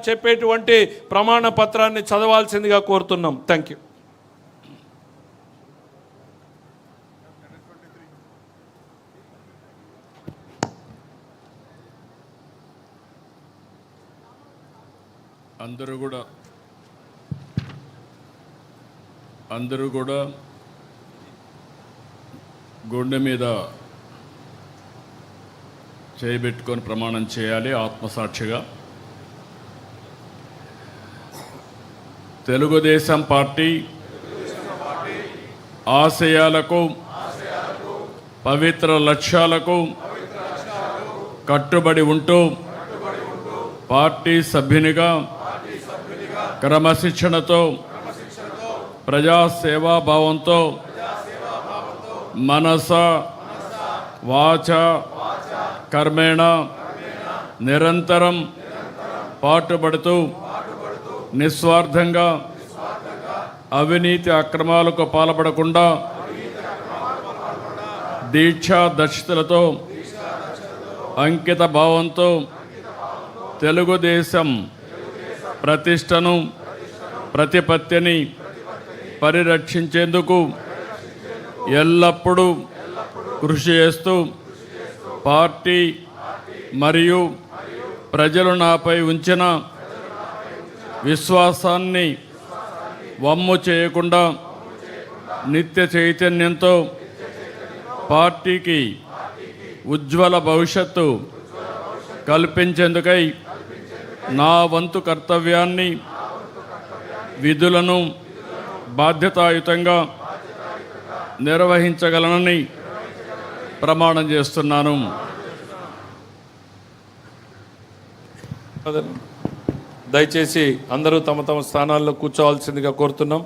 చెప్పేటువంటి ప్రమాణ పత్రాన్ని చదవాల్సిందిగా కోరుతున్నాం. Thank you. అందరూ కూడా గుండె మీద చేయబెట్టుకొని ప్రమాణం చేయాలి ఆత్మసాక్షిగా. తెలుగుదేశం పార్టీ ఆశయాలకు పవిత్ర లక్ష్యాలకు కట్టుబడి ఉంటూ పార్టీ సభ్యునిగా క్రమశిక్షణతో ప్రజాసేవాభావంతో మనస వాచ కర్మేణ నిరంతరం పాటుపడుతూ నిస్వార్థంగా అవినీతి అక్రమాలకు పాల్పడకుండా దీక్షా దక్షతలతో అంకిత భావంతో తెలుగుదేశం ప్రతిష్టను ప్రతిపత్తిని పరిరక్షించేందుకు ఎల్లప్పుడూ కృషి చేస్తూ పార్టీ మరియు ప్రజలు నాపై ఉంచిన విశ్వాసాన్ని వమ్ము చేయకుండా నిత్య చైతన్యంతో పార్టీకి ఉజ్వల భవిష్యత్తు కల్పించేందుకై నా వంతు కర్తవ్యాన్ని విధులను బాధ్యతాయుతంగా నిర్వహించగలనని ప్రమాణం చేస్తున్నాను. దయచేసి అందరూ తమ తమ స్థానాల్లో కూర్చోవాల్సిందిగా కోరుతున్నాం.